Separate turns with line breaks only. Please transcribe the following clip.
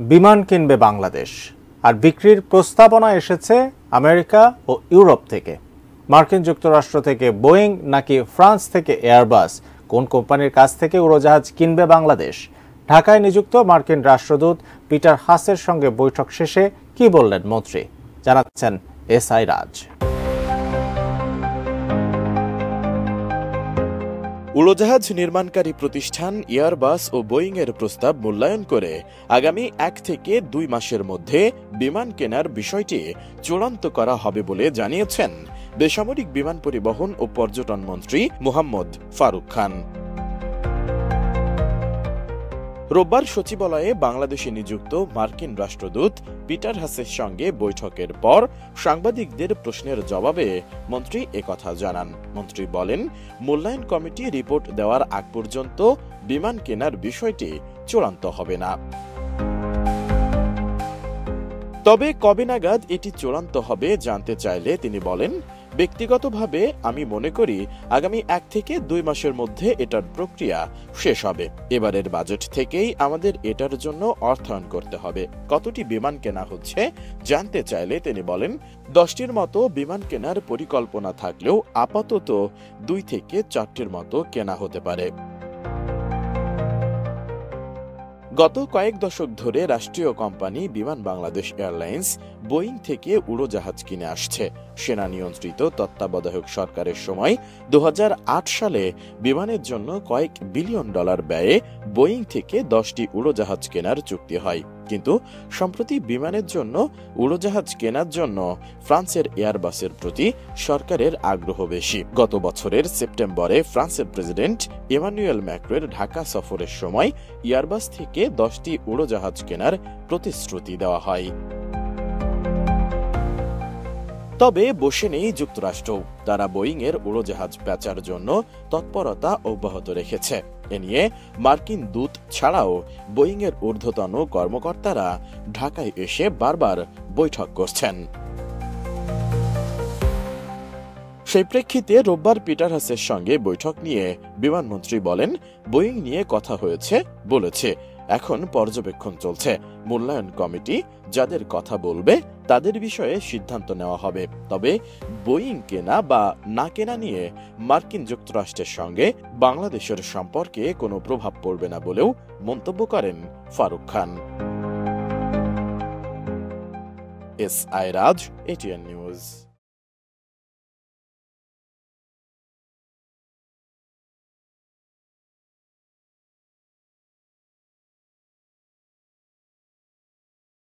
বিমান কিনবে বাংলাদেশ, আর বিক্রির প্রস্তাবনা এসেছে আমেরিকা ও ইউরোপ থেকে। মার্কিন যুক্তরাষ্ট্র থেকে বোয়িং নাকি ফ্রান্স থেকে এয়ারবাস, কোন কোম্পানির কাছ থেকে উড়োজাহাজ কিনবে বাংলাদেশ? ঢাকায় নিযুক্ত মার্কিন রাষ্ট্রদূত পিটার হাসের সঙ্গে বৈঠক শেষে কি বললেন মন্ত্রী, জানাচ্ছেন এসআই রাজ।
উড়োজাহাজ নির্মাণকারী প্রতিষ্ঠান এয়ারবাস ও বোয়িং এর প্রস্তাব মূল্যায়ন করে আগামী 1 থেকে 2 মাসের মধ্যে বিমান কেনার বিষয়টি চূড়ান্ত করা হবে বলে জানিয়েছেন বেসামরিক বিমান পরিবহন ও পর্যটন মন্ত্রী মোহাম্মদ ফারুক খান। রোববার সচিবালয়ে বাংলাদেশে নিযুক্ত মার্কিন রাষ্ট্রদূত পিটার হাসের সঙ্গে বৈঠকের পর সাংবাদিকদের প্রশ্নের জবাবে মন্ত্রী একথা জানান। মন্ত্রী বলেন, মূল্যায়ন কমিটি রিপোর্ট দেওয়ার আগ পর্যন্ত বিমান কেনার বিষয়টি চূড়ান্ত হবে না। তবে কবে নাগাদ এটি চূড়ান্ত হবে জানতে চাইলে তিনি বলেন, ব্যক্তিগতভাবে আমি মনে করি আগামী 1 থেকে 2 মাসের মধ্যে এটার প্রক্রিয়া শেষ হবে। এবারের বাজেট থেকেই আমাদের এটার জন্য অর্থায়ন করতে হবে। কতটি বিমান কেনা হচ্ছে জানতে চাইলে তিনি বলেন, 10টির মতো বিমান কেনার পরিকল্পনা থাকলেও আপাতত 2 থেকে 4টির মতো কেনা হতে পারে। গত কয়েক দশক ধরে রাষ্ট্রীয় কোম্পানি বিমান বাংলাদেশ এয়ারলাইন্স বোয়িং থেকে উড়োজাহাজ কিনে আসছে। সেনা নিয়ন্ত্রিত তত্ত্বাবধায়ক সরকারের সময় 2008 সালে বিমানের জন্য কয়েক বিলিয়ন ডলার ব্যয়ে বোয়িং থেকে 10টি উড়োজাহাজ কেনার চুক্তি হয়। কিন্তু সম্প্রতি বিমানের জন্য উড়োজাহাজ কেনার জন্য ফ্রান্সের এয়ারবাসের প্রতি সরকারের আগ্রহ বেশি। গত বছরের সেপ্টেম্বরে ফ্রান্সের প্রেসিডেন্ট ইমানুয়েল ম্যাক্রোর ঢাকা সফরের সময় এয়ারবাস থেকে 10টি উড়োজাহাজ কেনার প্রতিশ্রুতি দেওয়া হয়। তবে বসে নেই যুক্তরাষ্ট্র। তারা বোয়িং এর উড়োজাহাজ বেচার জন্য তৎপরতা অব্যাহত রেখেছে। এ নিয়ে মার্কিন দূত ছাড়াও বোয়িং এর ঊর্ধ্বতন কর্মকর্তারা ঢাকায় এসে বারবার বৈঠক করছেন। সেই প্রেক্ষিতে রোববার পিটার হাসের সঙ্গে বৈঠক নিয়ে বিমানমন্ত্রী বলেন, বোয়িং নিয়ে কথা বলেছে, এখন পর্যবেক্ষণ চলছে। মূল্যায়ন কমিটি যাদের কথা বলবে তাদের বিষয়ে সিদ্ধান্ত নেওয়া হবে। তবে বোয়িং কেনা বা না কেনা নিয়ে মার্কিন যুক্তরাষ্ট্রের সঙ্গে বাংলাদেশের সম্পর্কে কোনো প্রভাব পড়বে না বলেও মন্তব্য করেন ফারুক খান। এসআই রাজ, এটিএন নিউজ।